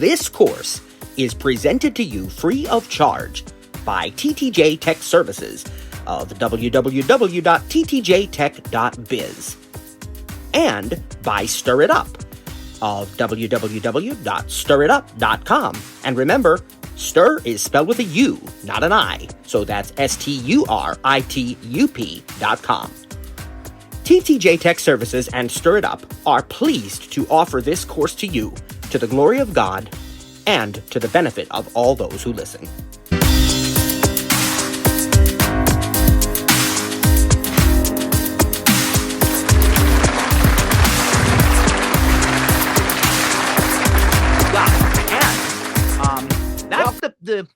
This course is presented to you free of charge by TTJ Tech Services of www.ttjtech.biz and by Stir It Up of www.stiritup.com. And remember, stir is spelled with a U, not an I, so that's STURITUP.com. TTJ Tech Services and Stir It Up are pleased to offer this course to you to the glory of God and to the benefit of all those who listen. That's the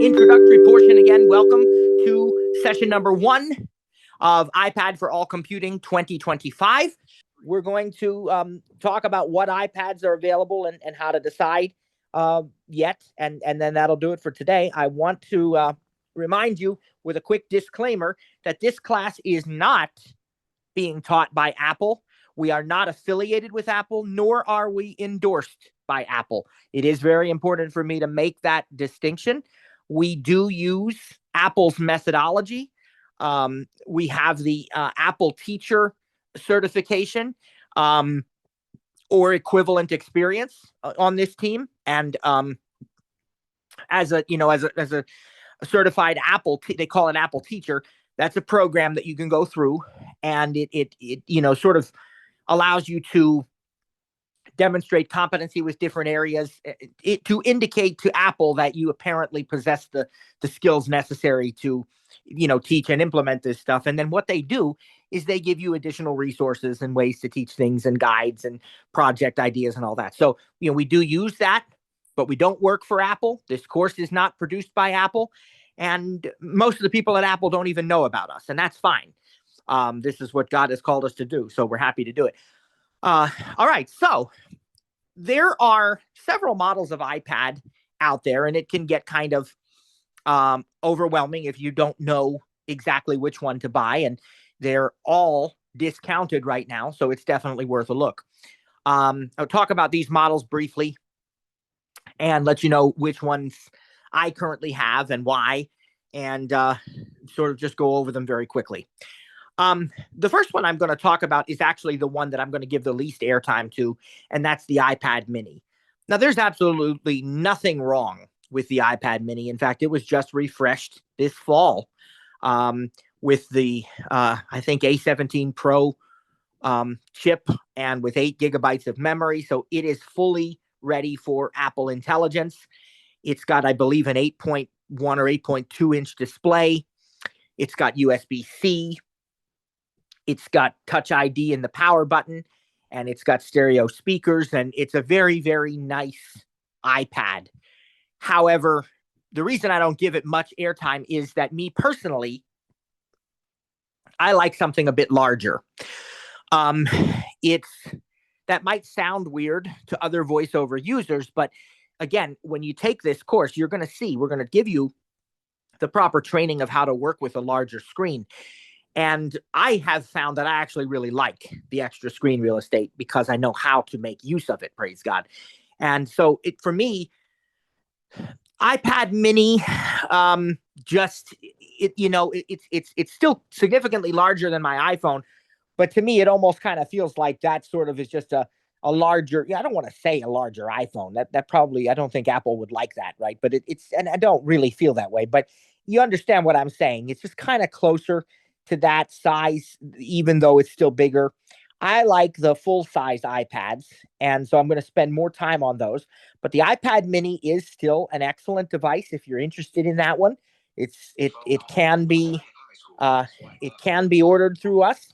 introductory portion again. Welcome to session number 1 of iPad for All Computing 2025. We're going to talk about what iPads are available and how to decide yet, and then that'll do it for today. I want to remind you with a quick disclaimer that this class is not being taught by Apple. We are not affiliated with Apple, nor are we endorsed by Apple. It is very important for me to make that distinction. We do use Apple's methodology. We have the Apple Teacher certification or equivalent experience on this team, and as a certified Apple, they call it Apple Teacher. That's a program that you can go through, and it sort of allows you to demonstrate competency with different areas to indicate to Apple that you apparently possess the skills necessary to, teach and implement this stuff. And then what they do is they give you additional resources and ways to teach things and guides and project ideas and all that. So, we do use that, but we don't work for Apple. This course is not produced by Apple. And most of the people at Apple don't even know about us, and that's fine. This is what God has called us to do, so we're happy to do it. All right, so there are several models of iPad out there, and it can get kind of overwhelming if you don't know exactly which one to buy, and they're all discounted right now, so it's definitely worth a look. I'll talk about these models briefly and let you know which ones I currently have and why, and sort of just go over them very quickly. The first one I'm going to talk about is actually the one that I'm going to give the least airtime to, and that's the iPad mini. Now, there's absolutely nothing wrong with the iPad mini. In fact, it was just refreshed this fall with the, I think, A17 Pro chip and with 8 gigabytes of memory. So it is fully ready for Apple Intelligence. It's got, I believe, an 8.1 or 8.2 inch display. It's got USB-C. It's got Touch ID in the power button, and it's got stereo speakers, and it's a very, very nice iPad. However, the reason I don't give it much airtime is that me personally, I like something a bit larger. That might sound weird to other voiceover users, but again, when you take this course, you're going to see, we're going to give you the proper training of how to work with a larger screen. And I have found that I actually really like the extra screen real estate because I know how to make use of it, praise God. And so for me, iPad mini, it's still significantly larger than my iPhone, but to me, it almost kind of feels like that sort of is just a larger, I don't want to say a larger iPhone. That probably, I don't think Apple would like that, right? But and I don't really feel that way, but you understand what I'm saying. It's just kind of closer to that size, even though it's still bigger. I like the full-size iPads, and so I'm going to spend more time on those. But the iPad mini is still an excellent device if you're interested in that one. It can be ordered through us.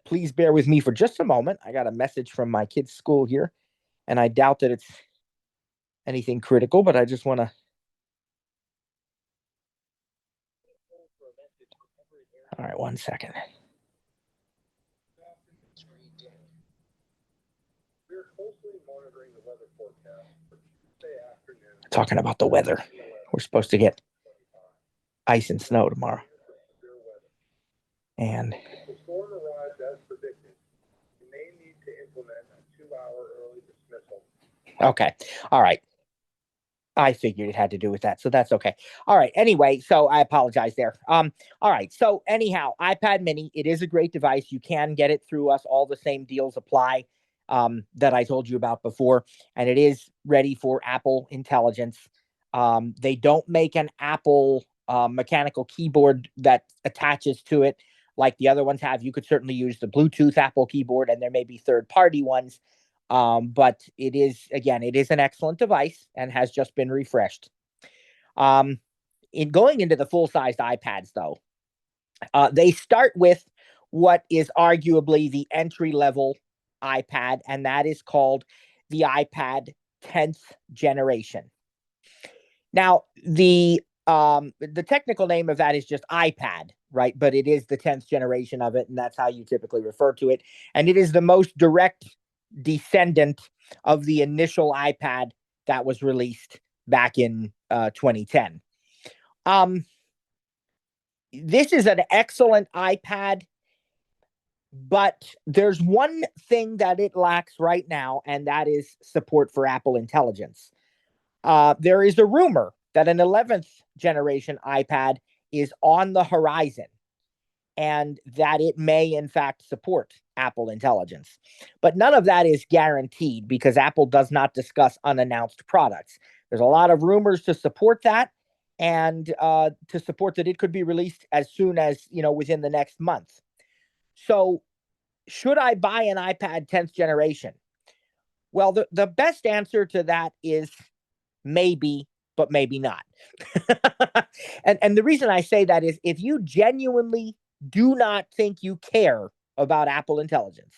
Please bear with me for just a moment. I got a message from my kid's school here, and I doubt that it's anything critical, but I just want to. All right, 1 second. Talking about the weather. We're supposed to get ice and snow tomorrow. And if the storm arrives as predicted, you may need to implement a 2-hour Okay. All right. I figured it had to do with that, so that's okay. All right. Anyway, so I apologize there. All right. So anyhow, iPad Mini, it is a great device. You can get it through us. All the same deals apply that I told you about before, and it is ready for Apple Intelligence. They don't make an Apple mechanical keyboard that attaches to it like the other ones have. You could certainly use the Bluetooth Apple keyboard, and there may be third-party ones, but it is, again, it is an excellent device and has just been refreshed. In going into the full-sized iPads, though, they start with what is arguably the entry-level iPad, and that is called the iPad 10th generation. Now, the technical name of that is just iPad, right? But it is the 10th generation of it, and that's how you typically refer to it. And it is the most direct descendant of the initial iPad that was released back in 2010. This is an excellent iPad, but there's one thing that it lacks right now, and that is support for Apple Intelligence. There is a rumor that an 11th generation iPad is on the horizon and that it may, in fact, support Apple Intelligence. But none of that is guaranteed because Apple does not discuss unannounced products. There's a lot of rumors to support that and to support that it could be released as soon as, within the next month. So, should I buy an iPad 10th generation? Well, the best answer to that is maybe, but maybe not. and the reason I say that is if you genuinely do not think you care about Apple Intelligence,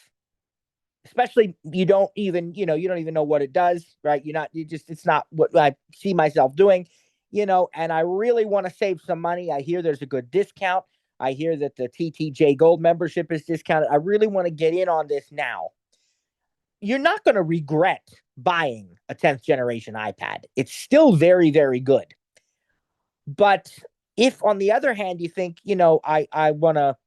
especially you don't even know what it does, right? It's not what I see myself doing, and I really want to save some money. I hear there's a good discount. I hear that the TTJ Gold membership is discounted. I really want to get in on this now. You're not going to regret buying a 10th generation iPad. It's still very, very good. But if, on the other hand, you think, I want to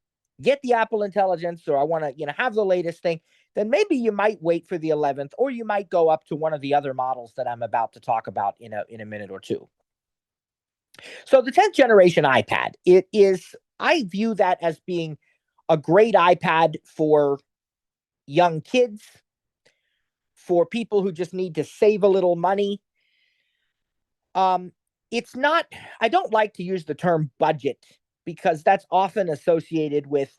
get the Apple Intelligence or I want to, have the latest thing, then maybe you might wait for the 11th, or you might go up to one of the other models that I'm about to talk about in a minute or two. So the 10th generation iPad, I view that as being a great iPad for young kids, for people who just need to save a little money. It's not, I don't like to use the term budget because that's often associated with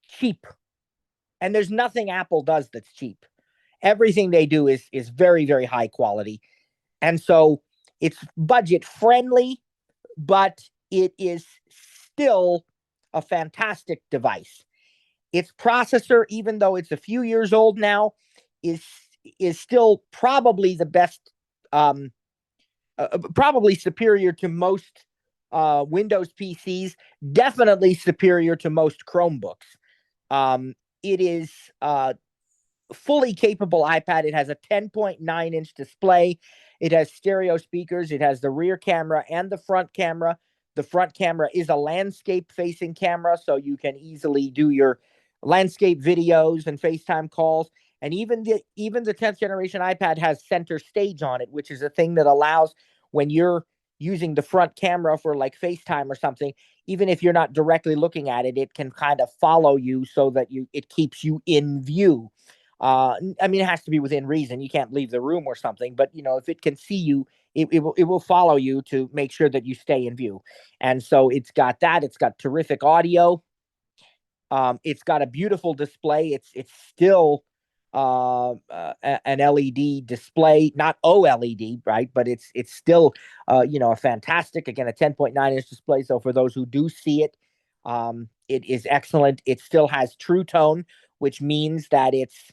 cheap. And there's nothing Apple does that's cheap. Everything they do is very, very high quality. And so it's budget friendly, but it is still a fantastic device. Its processor, even though it's a few years old now, is still probably the best, probably superior to most Windows PCs, definitely superior to most Chromebooks. It is fully capable iPad. It has a 10.9-inch display. It has stereo speakers. It has the rear camera and the front camera. The front camera is a landscape-facing camera, so you can easily do your landscape videos and FaceTime calls. And even the 10th generation iPad has center stage on it, which is a thing that allows when you're using the front camera for like FaceTime or something, even if you're not directly looking at it, it can kind of follow you so that it keeps you in view. It has to be within reason. You can't leave the room or something, but if it can see you, it will follow you to make sure that you stay in view. And so it's got that. It's got terrific audio. It's got a beautiful display. It's still an LED display, not OLED, right? But it's still a fantastic, again, a 10.9-inch display. So for those who do see it, it is excellent. It still has True Tone, which means that its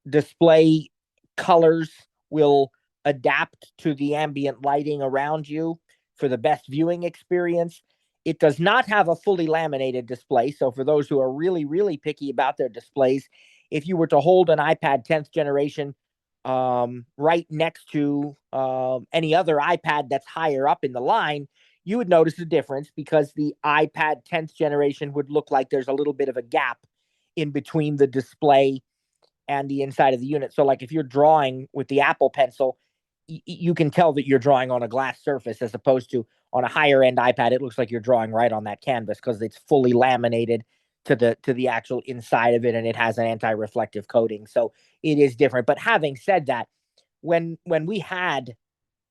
display colors will adapt to the ambient lighting around you for the best viewing experience. It does not have a fully laminated display. So for those who are really, really picky about their displays, if you were to hold an iPad 10th generation right next to any other iPad that's higher up in the line, you would notice a difference because the iPad 10th generation would look like there's a little bit of a gap in between the display and the inside of the unit. So like if you're drawing with the Apple Pencil, you can tell that you're drawing on a glass surface, as opposed to on a higher end iPad, it looks like you're drawing right on that canvas because it's fully laminated to the actual inside of it, and it has an anti-reflective coating. So it is different. But having said that, when we had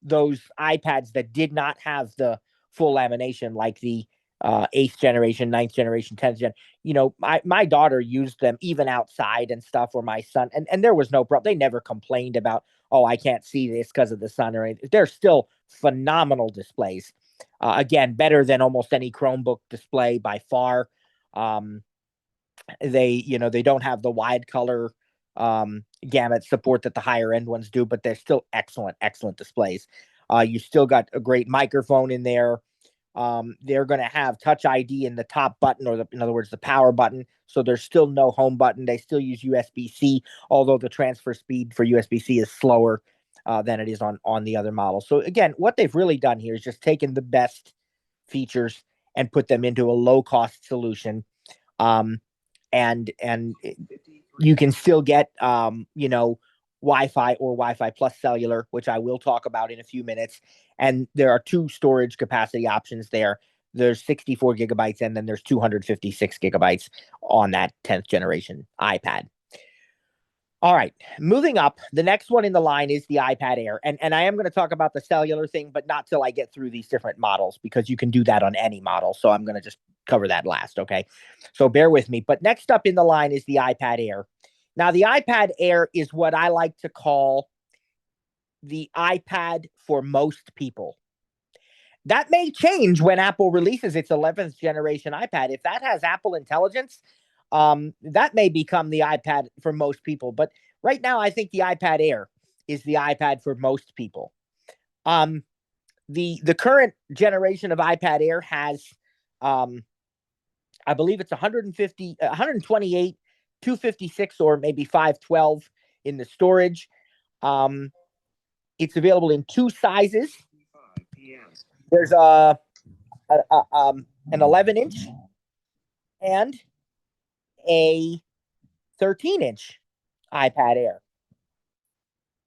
those iPads that did not have the full lamination, like the 8th generation, 9th generation, 10th gen, my daughter used them even outside and stuff, or my son, and there was no problem. They never complained about, oh, I can't see this because of the sun or anything. They're still phenomenal displays. Again, better than almost any Chromebook display by far. They don't have the wide color gamut support that the higher end ones do, but they're still excellent displays. You still got a great microphone in there. They're going to have Touch ID in the top button, or in other words, the power button. So there's still no home button. They still use USB-C, although the transfer speed for USB-C is slower than it is on the other model. So again, what they've really done here is just taken the best features and put them into a low-cost solution. And you can still get Wi-Fi or Wi-Fi plus cellular, which I will talk about in a few minutes. And there are 2 storage capacity options there. There's 64 gigabytes, and then there's 256 gigabytes on that 10th generation iPad. All right, moving up, the next one in the line is the iPad Air. And I am going to talk about the cellular thing, but not till I get through these different models, because you can do that on any model. So I'm going to just cover that last, okay? So bear with me. But next up in the line is the iPad Air. Now, the iPad Air is what I like to call the iPad for most people. That may change when Apple releases its 11th generation iPad. If that has Apple Intelligence, that may become the iPad for most people. But right now, I think the iPad Air is the iPad for most people. The current generation of iPad Air has, I believe it's 150, 128, 256, or maybe 512 in the storage. It's available in 2 sizes. There's an 11-inch and a 13-inch iPad Air.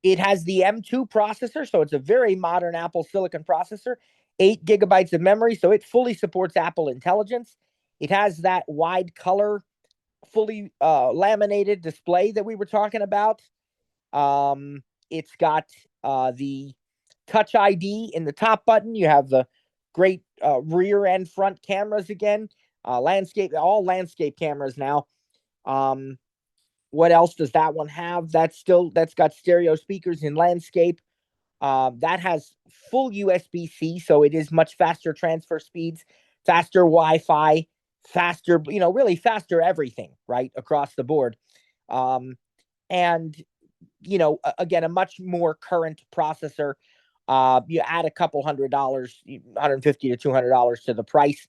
It has the M2 processor, so it's a very modern Apple Silicon processor, 8 gigabytes of memory, so it fully supports Apple Intelligence. It has that wide color, fully laminated display that we were talking about. It's got the Touch ID in the top button. You have the great rear and front cameras again. All landscape cameras now. What else does that one have? That's got stereo speakers in landscape. That has full USB-C, so it is much faster transfer speeds, faster Wi-Fi, faster, really faster everything, right, across the board. And, again, a much more current processor. You add a couple $100, $150 to $200 to the price,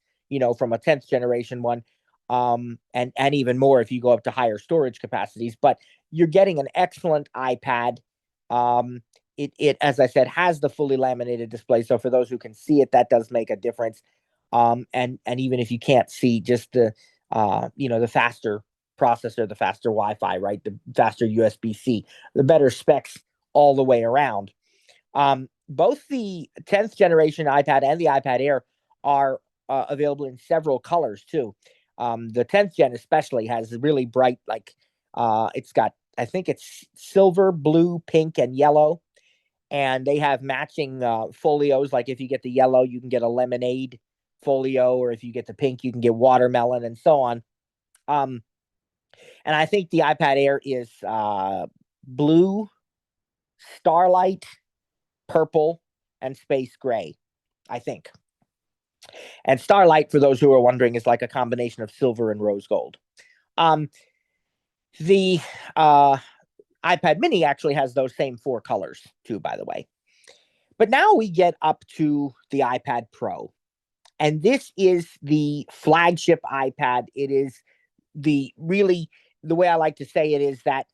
from a 10th generation one. And even more if you go up to higher storage capacities, but you're getting an excellent iPad. It, as I said, has the fully laminated display. So for those who can see it, that does make a difference. And even if you can't see, just the faster processor, the faster Wi-Fi, right? The faster USB-C, the better specs all the way around. Both the 10th generation iPad and the iPad Air are available in several colors too. The 10th gen especially has really bright, it's got, I think it's silver, blue, pink, and yellow. And they have matching folios. Like if you get the yellow, you can get a lemonade folio, or if you get the pink, you can get watermelon, and so on. And I think the iPad Air is blue, starlight, purple, and space gray, I think. And starlight, for those who are wondering, is like a combination of silver and rose gold. The iPad mini actually has those same 4 colors too, by the way. But now we get up to the iPad Pro. And this is the flagship iPad. It is the way I like to say it is that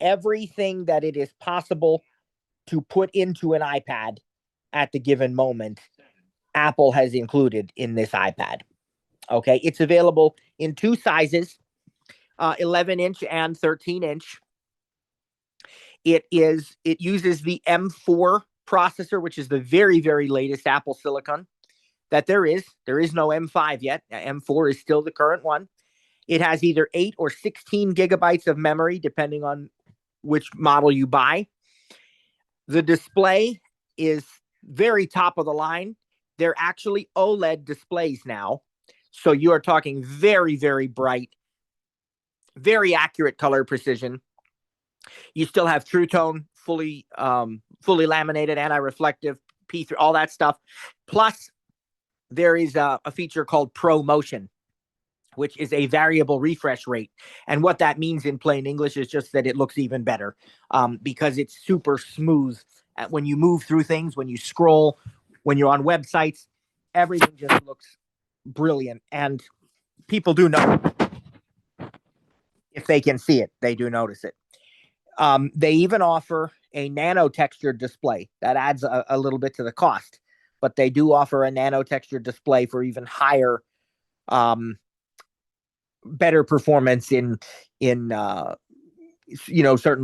everything that it is possible to put into an iPad at the given moment, Apple has included in this iPad. Okay, it's available in 2 sizes, 11-inch and 13-inch. It uses the M4 processor, which is the very, very latest Apple silicon that there is. There is no M5 yet. M4 is still the current one. It has either 8 or 16 gigabytes of memory, depending on which model you buy. The display is very top of the line. They're actually OLED displays now. So you are talking very, very bright, very accurate color precision. You still have True Tone, fully laminated, anti-reflective, P3, all that stuff. Plus, there is a feature called Pro Motion, which is a variable refresh rate. And what that means in plain English is just that it looks even better because it's super smooth. When you move through things, when you scroll, when you're on websites, everything just looks brilliant. And people do know if they can see it, they do notice it. They even offer a nano textured display that adds a little bit to the cost, but they do offer a nano textured display for even higher, better performance in certain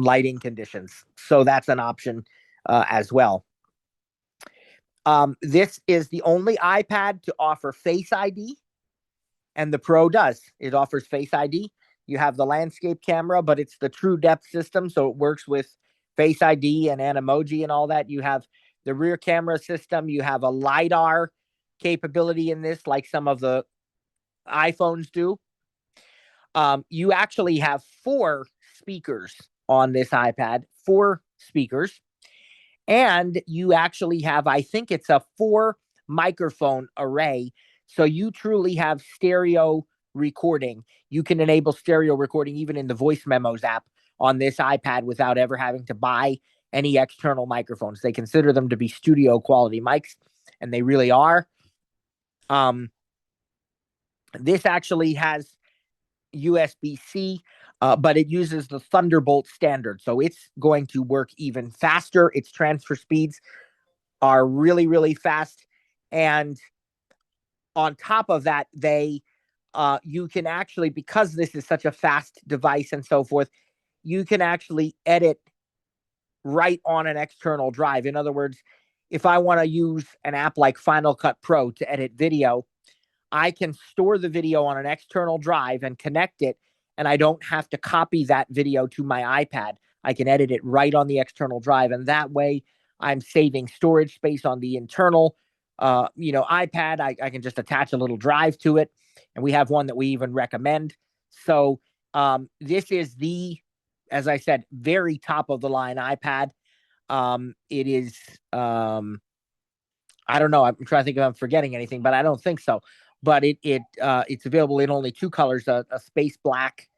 lighting conditions. So that's an option as well. This is the only iPad to offer Face ID, and the Pro does. It offers Face ID. You have the landscape camera, but it's the true depth system, so it works with Face ID and Animoji and all that. You have the rear camera system. You have a LiDAR capability in this, like some of the iPhones do. You actually have 4 speakers on this iPad, 4 speakers. And you actually have, I think it's a 4 microphone array. So you truly have stereo recording. You can enable stereo recording even in the Voice Memos app on this iPad without ever having to buy any external microphones. They consider them to be studio quality mics, and they really are. This actually has USB-C, but it uses the Thunderbolt standard. So it's going to work even faster. Its transfer speeds are really, really fast. And on top of that, you can actually, because this is such a fast device and so forth, you can actually edit right on an external drive. In other words, if I want to use an app like Final Cut Pro to edit video, I can store the video on an external drive and connect it, and I don't have to copy that video to my iPad. I can edit it right on the external drive, and that way I'm saving storage space on the internal iPad. I can just attach a little drive to it, and we have one that we even recommend. So this is the, as I said, very top of the line iPad. It is, I don't know. I'm trying to think if I'm forgetting anything, but I don't think so. But it's available in only 2 colors, a space black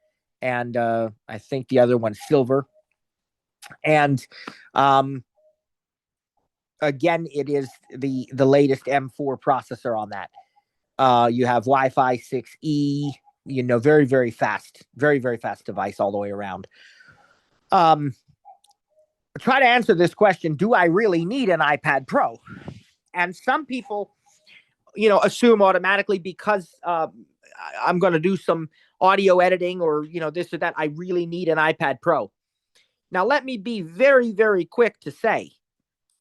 and I think the other one's silver. And again, it is the latest M4 processor on that. You have Wi-Fi 6E, very, very fast device all the way around. Try to answer this question. Do I really need an iPad Pro? And some people, assume automatically because I'm going to do some audio editing or, this or that, I really need an iPad Pro. Now, let me be very, very quick to say,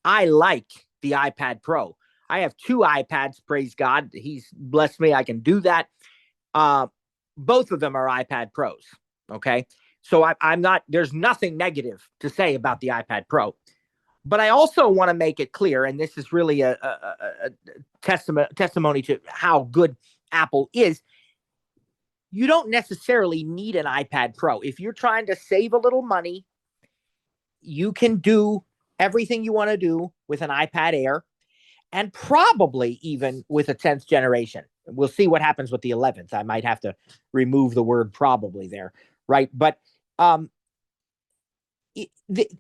I like the iPad Pro. I have 2 iPads, praise God. He's blessed me. I can do that. Both of them are iPad Pros. Okay. So I'm not, there's nothing negative to say about the iPad Pro. But I also want to make it clear, and this is really a testimony to how good Apple is. You don't necessarily need an iPad Pro. If you're trying to save a little money, you can do everything you want to do with an iPad Air and probably even with a 10th generation. We'll see what happens with the 11th. I might have to remove the word probably there, right? But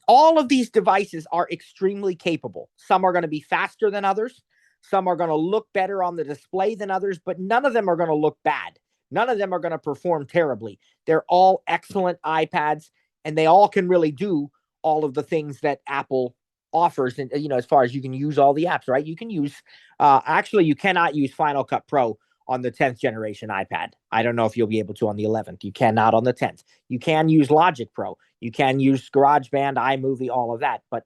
all of these devices are extremely capable. Some are going to be faster than others. Some are going to look better on the display than others, but none of them are going to look bad. None of them are going to perform terribly. They're all excellent iPads, and they all can really do all of the things that Apple offers. And, as far as you can use all the apps, right? You can use, actually, you cannot use Final Cut Pro on the 10th generation iPad. I don't know if you'll be able to on the 11th. You cannot on the 10th. You can use Logic Pro. You can use GarageBand, iMovie, all of that. But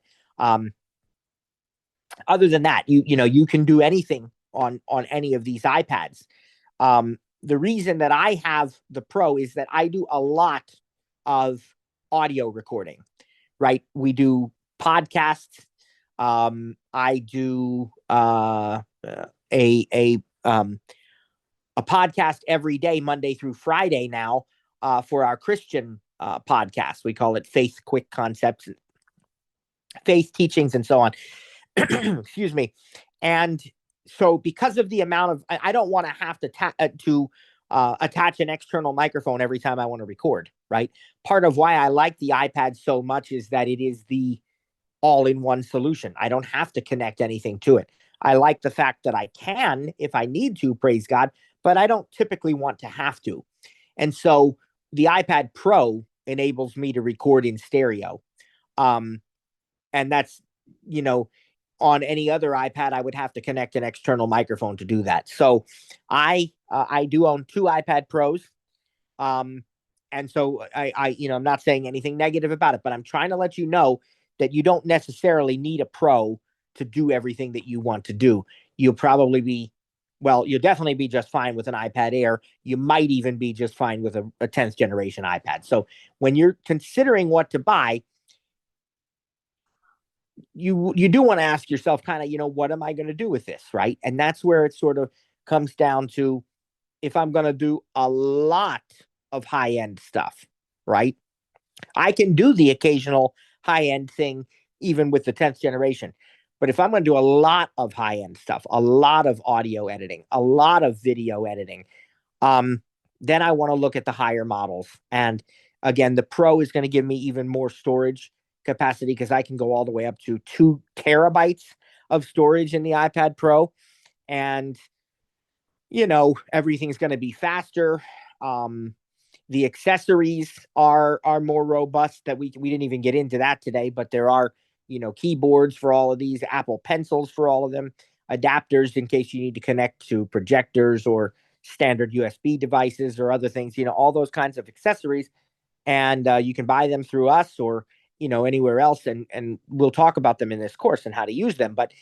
other than that, you can do anything on any of these iPads. The reason that I have the Pro is that I do a lot of audio recording, right? We do podcasts. I do a podcast every day, Monday through Friday now, for our Christian podcast. We call it Faith Quick Concepts, Faith Teachings, and so on. Excuse me. And so because of the amount of, I don't want to have to attach an external microphone every time I want to record, right? Part of why I like the iPad so much is that it is the all-in-one solution. I don't have to connect anything to it. I like the fact that I can, if I need to, praise God, but I don't typically want to have to. And so the iPad Pro enables me to record in stereo. And that's, on any other iPad, I would have to connect an external microphone to do that. So I do own 2 iPad Pros. And so I'm not saying anything negative about it, but I'm trying to let you know that you don't necessarily need a Pro to do everything that you want to do. You'll definitely be just fine with an iPad Air. You might even be just fine with a 10th generation iPad. So when you're considering what to buy, you do want to ask yourself kind of, what am I going to do with this, right? And that's where it sort of comes down to, if I'm going to do a lot of high-end stuff, right? I can do the occasional high-end thing even with the 10th generation. But if I'm going to do a lot of high-end stuff, a lot of audio editing, a lot of video editing, then I want to look at the higher models. And again, the Pro is going to give me even more storage capacity because I can go all the way up to 2 terabytes of storage in the iPad Pro. And, everything's going to be faster. The accessories are more robust that we didn't even get into that today, but there are, keyboards for all of these, Apple Pencils for all of them, adapters in case you need to connect to projectors or standard USB devices or other things, all those kinds of accessories. And you can buy them through us or, anywhere else. And we'll talk about them in this course and how to use them. But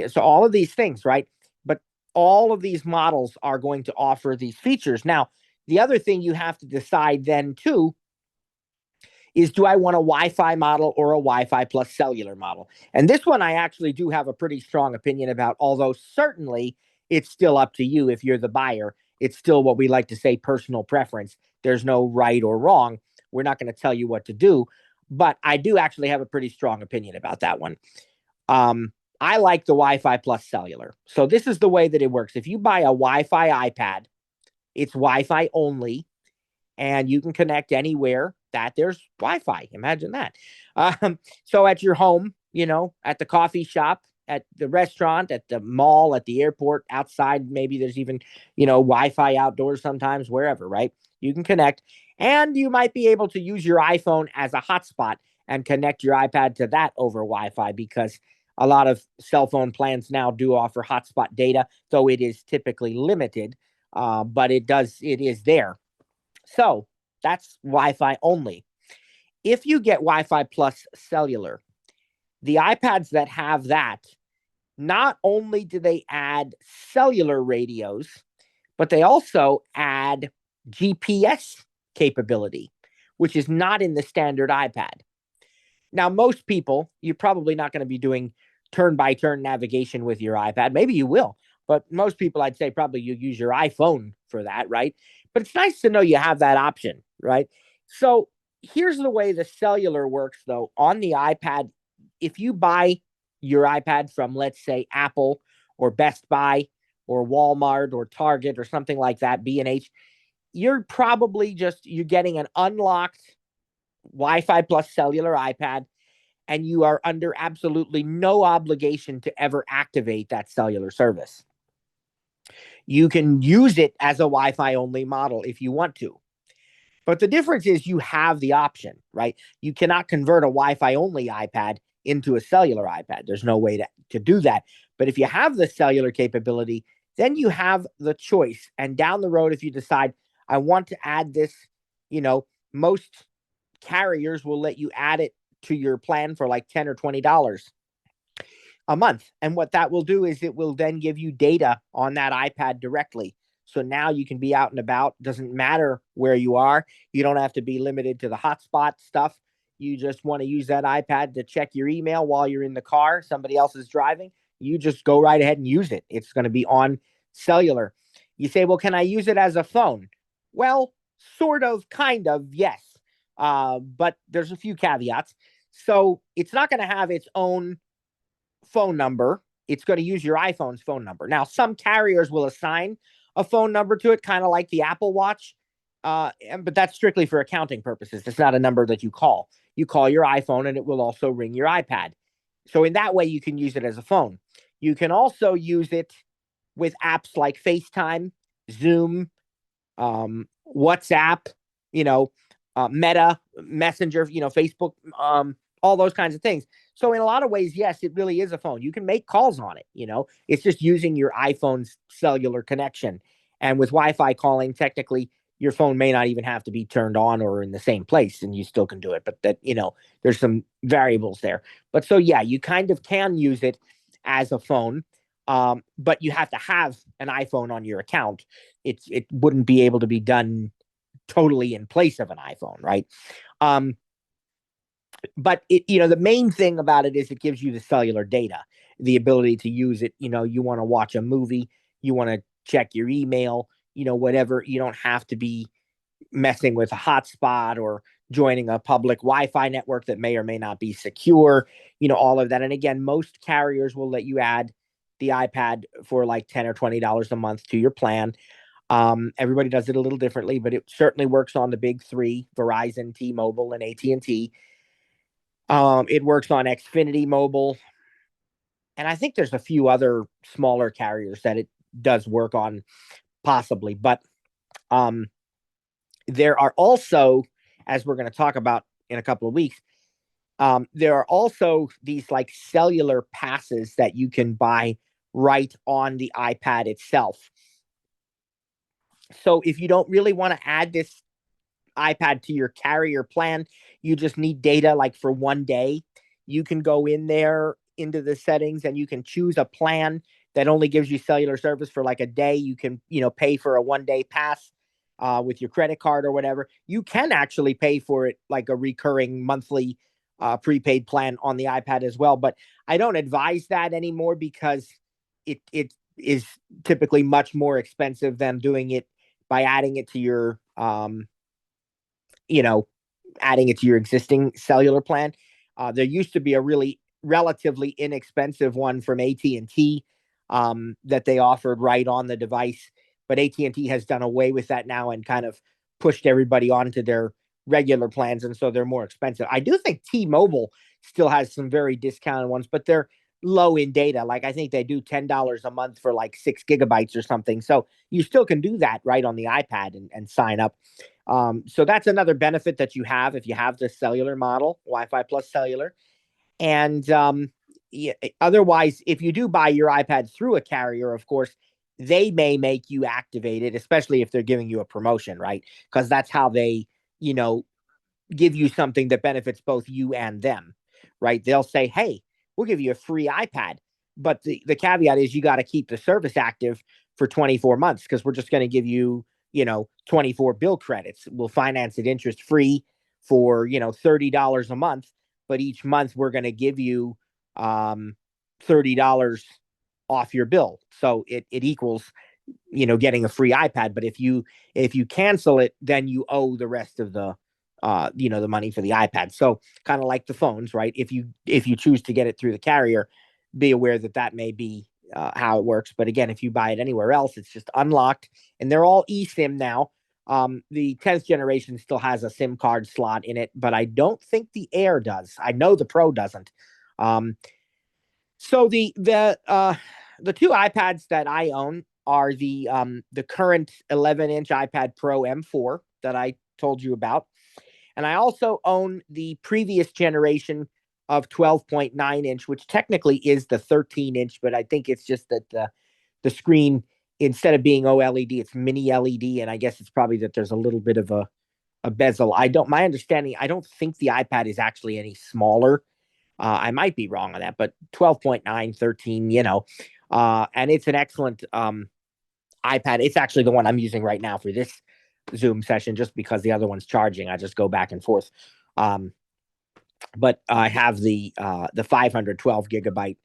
so all of these things, right? But all of these models are going to offer these features. Now, the other thing you have to decide then too is, do I want a Wi-Fi model or a Wi-Fi plus cellular model? And this one I actually do have a pretty strong opinion about, although certainly it's still up to you if you're the buyer. It's still what we like to say personal preference. There's no right or wrong. We're not going to tell you what to do, but I do actually have a pretty strong opinion about that one. I like the Wi-Fi plus cellular. So this is the way that it works. If you buy a Wi-Fi iPad, it's Wi-Fi only, and you can connect anywhere that there's Wi-Fi. Imagine that. So at your home, at the coffee shop, at the restaurant, at the mall, at the airport, outside, maybe there's even, Wi-Fi outdoors sometimes, wherever, right? You can connect, and you might be able to use your iPhone as a hotspot and connect your iPad to that over Wi-Fi, because a lot of cell phone plans now do offer hotspot data, though it is typically limited, but it is there. So that's Wi-Fi only. If you get Wi-Fi plus cellular, the iPads that have that, not only do they add cellular radios, but they also add GPS capability, which is not in the standard iPad. Now, most people, you're probably not going to be doing turn-by-turn navigation with your iPad. Maybe you will, but most people, I'd say, probably you use your iPhone for that, right? But it's nice to know you have that option, right? So here's the way the cellular works, though. On the iPad, if you buy your iPad from, let's say, Apple or Best Buy or Walmart or Target or something like that, B&H, you're probably you're getting an unlocked Wi-Fi plus cellular iPad, and you are under absolutely no obligation to ever activate that cellular service. You can use it as a Wi-Fi only model if you want to. But the difference is you have the option, right? You cannot convert a Wi-Fi only iPad into a cellular iPad. There's no way to do that. But if you have the cellular capability, then you have the choice. And down the road, if you decide, I want to add this, most carriers will let you add it to your plan for like $10 or $20 a month. And what that will do is it will then give you data on that iPad directly. So now you can be out and about. Doesn't matter where you are. You don't have to be limited to the hotspot stuff. You just want to use that iPad to check your email while you're in the car. Somebody else is driving. You just go right ahead and use it. It's going to be on cellular. You say, well, can I use it as a phone? Well, sort of, kind of, yes. But there's a few caveats. So it's not going to have its own phone number. It's going to use your iPhone's phone number. Now, some carriers will assign a phone number to it, kind of like the Apple Watch, but that's strictly for accounting purposes. It's not a number that you call. You call your iPhone, and it will also ring your iPad. So in that way, you can use it as a phone. You can also use it with apps like FaceTime, Zoom, WhatsApp, Meta, Messenger, Facebook, all those kinds of things. So in a lot of ways, yes, it really is a phone. You can make calls on it. It's just using your iPhone's cellular connection. And with Wi-Fi calling, technically, your phone may not even have to be turned on or in the same place, and you still can do it. But there's some variables there. But so yeah, you kind of can use it as a phone, but you have to have an iPhone on your account. It wouldn't be able to be done totally in place of an iPhone, right? But the main thing about it is it gives you the cellular data, the ability to use it. You want to watch a movie, you want to check your email, whatever. You don't have to be messing with a hotspot or joining a public Wi-Fi network that may or may not be secure, all of that. And again, most carriers will let you add the iPad for like $10 or $20 a month to your plan. Everybody does it a little differently, but it certainly works on the big three: Verizon, T-Mobile, and AT&T. It works on Xfinity Mobile, and I think there's a few other smaller carriers that it does work on, possibly. But there are also, as we're going to talk about in a couple of weeks, there are also these like cellular passes that you can buy right on the iPad itself. So if you don't really want to add this iPad to your carrier plan, you just need data like for one day, you can go in there into the settings and you can choose a plan that only gives you cellular service for like a day. You can, pay for a 1 day pass with your credit card or whatever. You can actually pay for it like a recurring monthly prepaid plan on the iPad as well. But I don't advise that anymore because it is typically much more expensive than doing it by adding it to your adding it to your existing cellular plan. There used to be a really relatively inexpensive one from AT&T that they offered right on the device, but AT&T has done away with that now and kind of pushed everybody onto their regular plans, and so they're more expensive. I do think T-Mobile still has some very discounted ones, but they're low in data. Like I think they do $10 a month for like 6 GB or something. So you still can do that right on the iPad and sign up. So that's another benefit that you have if you have the cellular model, Wi-Fi plus cellular. And yeah, otherwise, if you do buy your iPad through a carrier, of course, they may make you activate it, especially if they're giving you a promotion, right? Because that's how they, give you something that benefits both you and them, right? They'll say, hey, we'll give you a free iPad. But the caveat is you got to keep the service active for 24 months because we're just going to give you, 24 bill credits. We'll finance it interest free for, $30 a month. But each month we're going to give you $30 off your bill. So it equals, getting a free iPad. But if you cancel it, then you owe the rest of the the money for the iPad. So kind of like the phones, right? If you choose to get it through the carrier, be aware that may be how it works. But again, if you buy it anywhere else, it's just unlocked, and they're all eSIM now. The 10th generation still has a SIM card slot in it, but I don't think the Air does. I know the Pro doesn't. So the two iPads that I own are the current 11-inch iPad Pro M4 that I told you about. And I also own the previous generation of 12.9 inch, which technically is the 13-inch, but I think it's just that the screen instead of being OLED, it's mini LED, and I guess it's probably that there's a little bit of a bezel. I don't my understanding. I don't think the iPad is actually any smaller. I might be wrong on that, but 12.9, 13, and it's an excellent iPad. It's actually the one I'm using right now for this Zoom session, just because the other one's charging. I just go back and forth. Um, but I have the 512 gigabyte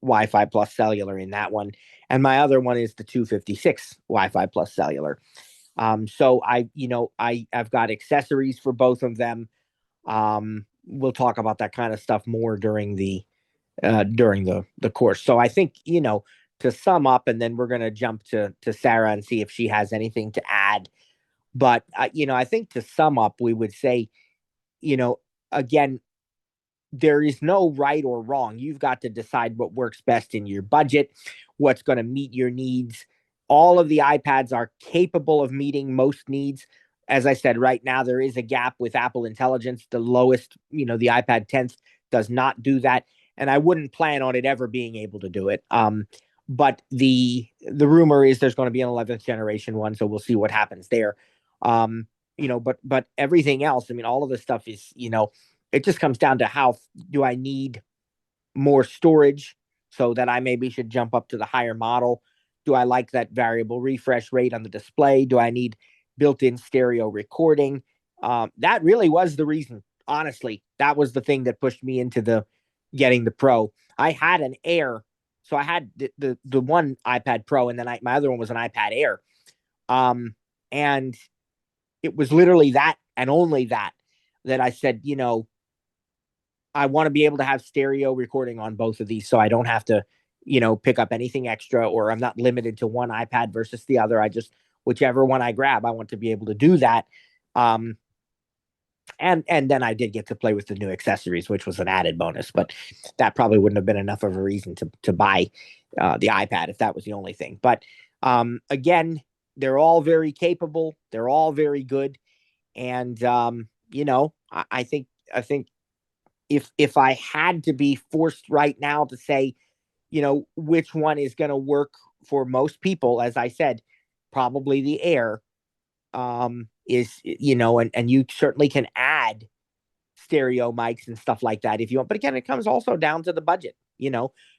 Wi-Fi plus cellular in that one, and my other one is the 256 Wi-Fi plus cellular. So I've got accessories for both of them. We'll talk about that kind of stuff more during the course. So I think, to sum up, and then we're going to jump to Sarah and see if she has anything to add. But I think to sum up, we would say, again, there is no right or wrong. You've got to decide what works best in your budget, what's going to meet your needs. All of the iPads are capable of meeting most needs. As I said, right now there is a gap with Apple Intelligence. The lowest, the iPad 10th does not do that, and I wouldn't plan on it ever being able to do it. But the rumor is there's going to be an 11th generation one, so we'll see what happens there. But everything else, I mean, all of this stuff is, it just comes down to how do I need more storage so that I maybe should jump up to the higher model? Do I like that variable refresh rate on the display? Do I need built-in stereo recording? That really was the reason. Honestly, that was the thing that pushed me into the getting the Pro. I had an Air, so I had the one iPad Pro, and then my other one was an iPad Air, and it was literally that and only that I said, I want to be able to have stereo recording on both of these, so I don't have to, pick up anything extra, or I'm not limited to one iPad versus the other. I just, whichever one I grab, I want to be able to do that. And then I did get to play with the new accessories, which was an added bonus, but that probably wouldn't have been enough of a reason to buy the iPad if that was the only thing. But again, they're all very capable. They're all very good. And I think if I had to be forced right now to say, which one is going to work for most people, as I said, probably the Air is, and you certainly can add stereo mics and stuff like that if you want. But again, it comes also down to the budget.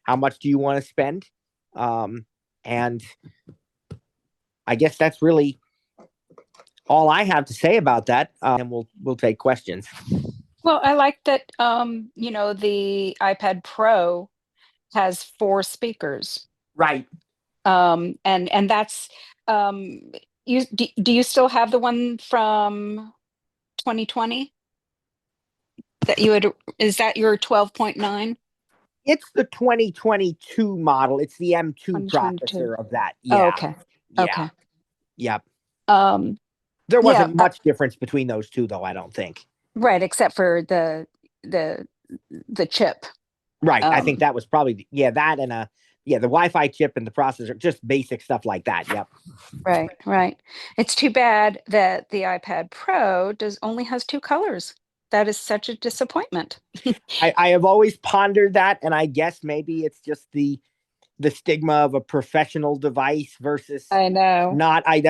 How much do you want to spend? And I guess that's really all I have to say about that. And we'll take questions. Well, I like that, the iPad Pro has 4 speakers. Right. And that's, do you still have the one from 2020 that you had, is that your 12.9? It's the 2022 model. It's the M2 2022. processor of that. Oh, Yeah. okay. Yeah. Okay. Yep. Um, There yeah, wasn't much difference between those two, though, I don't think. right, except for the the chip. Right. I think Um, that was probably, that and the Wi-Fi chip and the processor, just basic stuff like that. Yep. right, right. It's too bad that the iPad Pro does only has 2 colors. That is such a disappointment. I have always pondered that, and I guess maybe it's just the stigma of a professional device versus I know. not. I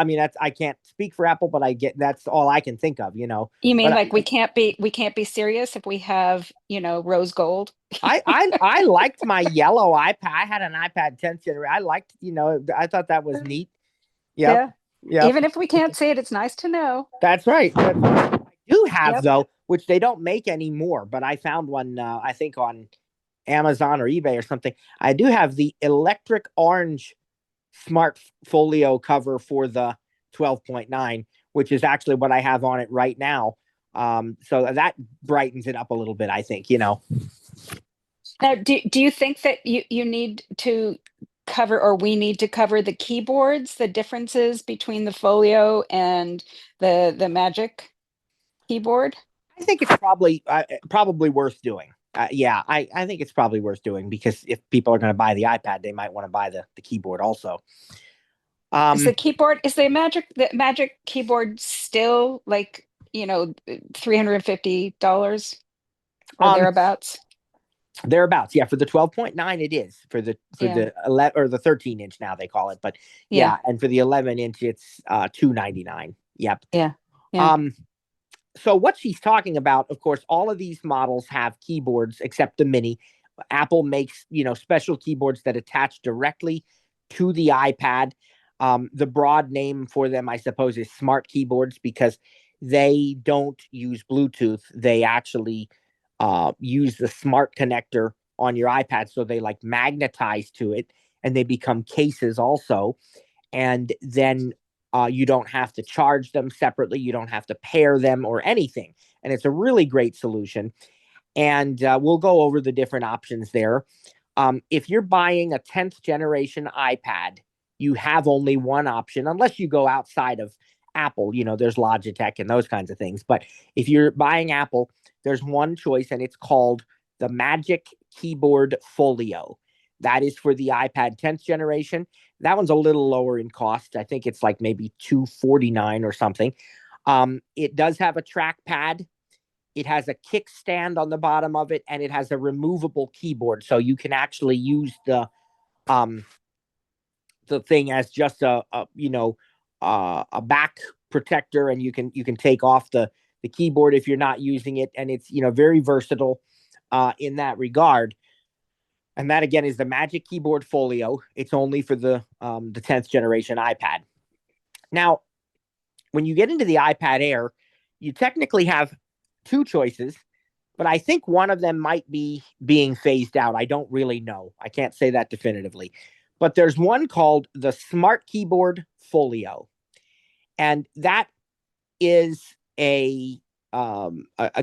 mean, I can't speak for Apple, but I get that's all I can think of. You mean But like we can't be serious if we have, rose gold? I liked my yellow iPad. I had an iPad 10th generation. I liked, I thought that was neat. Yep. Yeah. Yep. Even if we can't see it, it's nice to know. That's right. I do have, Yep. though, which they don't make anymore, but I found one, I think on Amazon or eBay or something. I do have the electric orange smart folio cover for the 12.9, which is actually what I have on it right now. So that brightens it up a little bit, I think. Now, do you think that you need to cover, or we need to cover the keyboards, the differences between the Folio and the Magic keyboard? I think it's probably worth doing. Yeah, I think it's probably worth doing because if people are going to buy the iPad, they might want to buy the keyboard also. Is the Magic keyboard still like, $350 or Um, thereabouts? Thereabouts, yeah. For the 12.9, it is for Yeah. the 11 or the 13 inch now they call it, but Yeah. yeah, and for the 11 inch, it's $299. Yep. Yeah. Yeah. Um, so what she's talking about, of course, all of these models have keyboards except the Mini. Apple makes special keyboards that attach directly to the iPad. The broad name for them, I suppose, is smart keyboards because they don't use Bluetooth. They actually use the smart connector on your iPad, so they like magnetize to it, and they become cases also. And then you don't have to charge them separately. You don't have to pair them or anything. And it's a really great solution. And we'll go over the different options there. If you're buying a 10th generation iPad, you have only one option, unless you go outside of Apple. There's Logitech and those kinds of things. But if you're buying Apple, there's one choice, and it's called the Magic Keyboard Folio. That is for the iPad 10th generation. That one's a little lower in cost. I think it's like maybe $249 or something. It does have a trackpad. It has a kickstand on the bottom of it, and it has a removable keyboard, so you can actually use um the thing as just a back protector, and you can take off the keyboard if you're not using it, and it's very versatile in that regard. And that again is the Magic Keyboard Folio. It's only for the 10th generation iPad. Now, when you get into the iPad Air, you technically have two choices, but I think one of them might be being phased out. I don't really know. I can't say that definitively. But there's one called the Smart Keyboard Folio, and that is a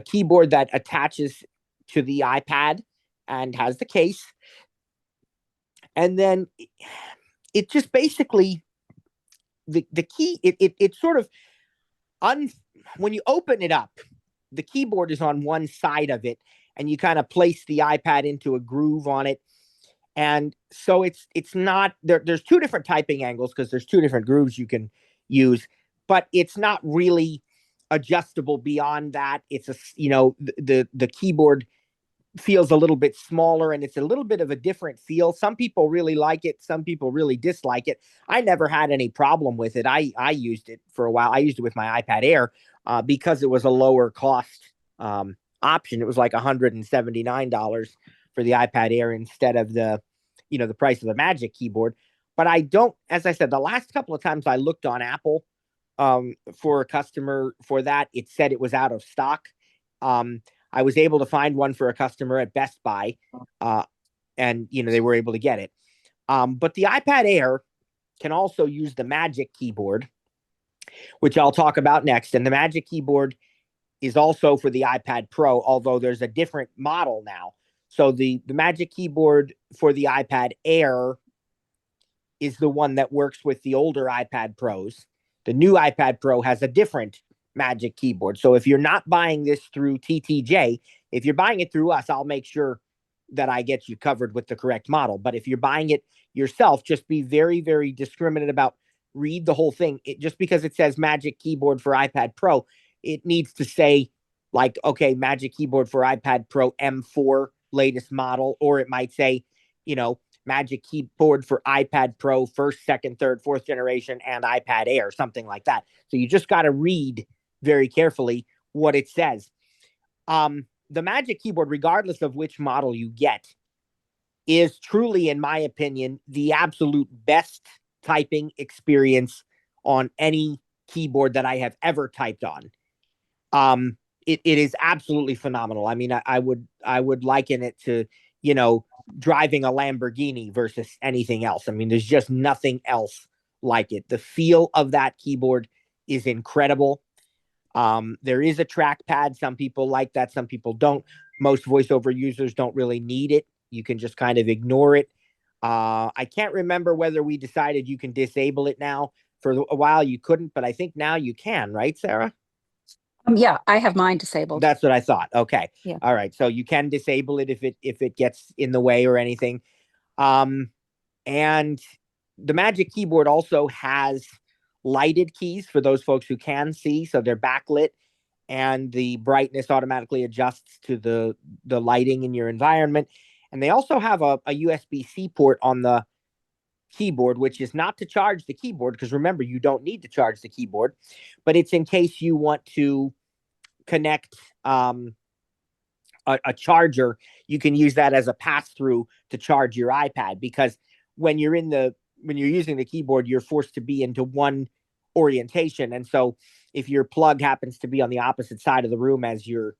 keyboard that attaches to the iPad and has the case, and then it just basically the key it sort of un when you open it up, the keyboard is on one side of it, and you kind of place the iPad into a groove on it. And so it's not there's two different typing angles because there's two different grooves you can use, but it's not really adjustable beyond that. It's the keyboard feels a little bit smaller, and it's a little bit of a different feel. Some people really like it, some people really dislike it. I never had any problem with it. I used it for a while. I used it with my iPad Air because it was a lower cost option. It was like $179 for the iPad Air instead of the price of the Magic Keyboard. But I don't, as I said, the last couple of times I looked on Apple for a customer for that, it said it was out of stock. um, I was able to find one for a customer at Best Buy, uh, and they were able to get it. But the iPad Air can also use the Magic Keyboard, which I'll talk about next. And the Magic Keyboard is also for the iPad Pro, although there's a different model now. So the Magic Keyboard for the iPad Air is the one that works with the older iPad Pros. The new iPad Pro has a different Magic Keyboard. So if you're not buying this through TTJ, if you're buying it through us, I'll make sure that I get you covered with the correct model. But if you're buying it yourself, just be very, very discriminate about read the whole thing. Just because it says Magic Keyboard for iPad Pro, it needs to say like, okay, Magic Keyboard for iPad Pro M4 latest model, or it might say, Magic Keyboard for iPad Pro first, second, third, fourth generation, and iPad Air, something like that. So you just got to read very carefully what it says. The Magic Keyboard, regardless of which model you get, is truly, in my opinion, the absolute best typing experience on any keyboard that I have ever typed on. It is absolutely phenomenal. I mean, I would liken it to, you know, driving a Lamborghini versus anything else. I mean, there's just nothing else like it. The feel of that keyboard is incredible. There is a trackpad. Some people like that, some people don't. Most voiceover users don't really need it. You can just kind of ignore it. I can't remember whether we decided you can disable it now. For a while you couldn't, but I think now you can, right, Sarah? Yeah, I have mine disabled. That's what I thought. Okay. Yeah. All right. So you can disable it if it gets in the way or anything. Um, and the Magic Keyboard also has lighted keys for those folks who can see, so they're backlit, and the brightness automatically adjusts to the lighting in your environment. And they also have a USB-C port on the keyboard, which is not to charge the keyboard, because remember, you don't need to charge the keyboard, but it's in case you want to connect a charger. You can use that as a pass-through to charge your iPad, because when you're using the keyboard, you're forced to be into one orientation. And so if your plug happens to be on the opposite side of the room as your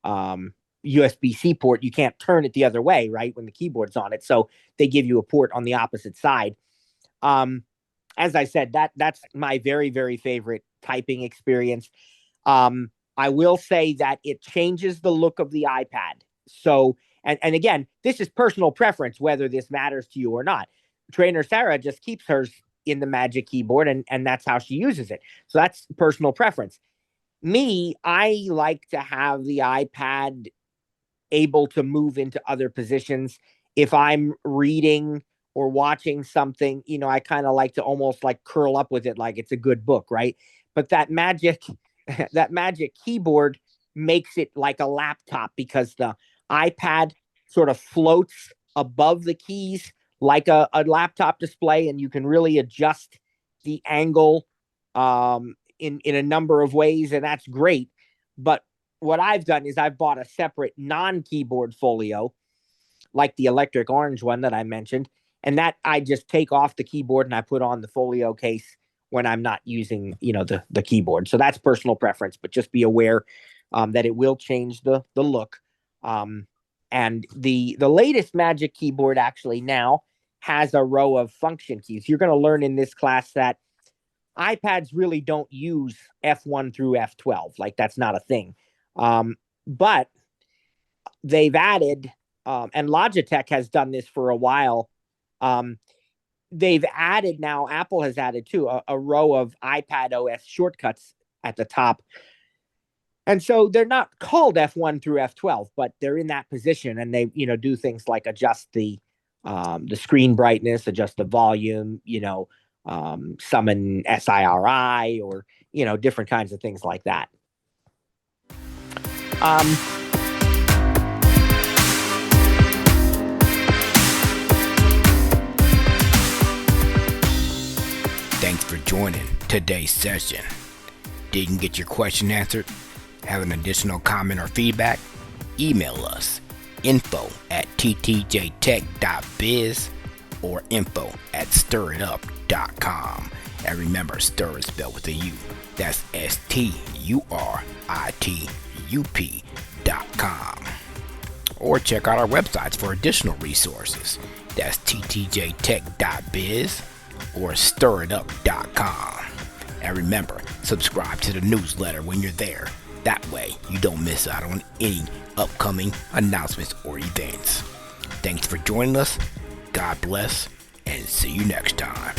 USB-C port, you can't turn it the other way, right, when the keyboard's on it. So they give you a port on the opposite side. As I said, that's my very, very favorite typing experience. I will say that it changes the look of the iPad. So, and again, this is personal preference, whether this matters to you or not. Trainer Sarah just keeps hers in the Magic Keyboard, and that's how she uses it. So that's personal preference. Me, I like to have the iPad able to move into other positions. If I'm reading or watching something, I kind of like to almost like curl up with it like it's a good book, right? But that Magic Keyboard makes it like a laptop, because the iPad sort of floats above the keys like a laptop display, and you can really adjust the angle in a number of ways, and that's great. But what I've done is I've bought a separate non-keyboard folio, like the electric orange one that I mentioned, and that I just take off the keyboard and I put on the folio case when I'm not using, the keyboard. So that's personal preference, but just be aware that it will change the look. And the latest Magic Keyboard actually now has a row of function keys. You're going to learn in this class that iPads really don't use F1 through F12. Like, that's not a thing. But they've added, and Logitech has done this for a while. They've added now, Apple has added too, a row of iPad OS shortcuts at the top. And so they're not called F1 through F12, but they're in that position, and they, do things like adjust the screen brightness, adjust the volume, summon SIRI, or, different kinds of things like that. Thanks for joining today's session. Didn't get your question answered? Have an additional comment or feedback? Email us info@ttjtech.biz or info@stirritup.com. And remember, stir is spelled with a U. That's STURITUP.com. Or check out our websites for additional resources. That's ttjtech.biz or stirritup.com. And remember, subscribe to the newsletter when you're there. That way you don't miss out on any upcoming announcements or events. Thanks for joining us. God bless, and see you next time.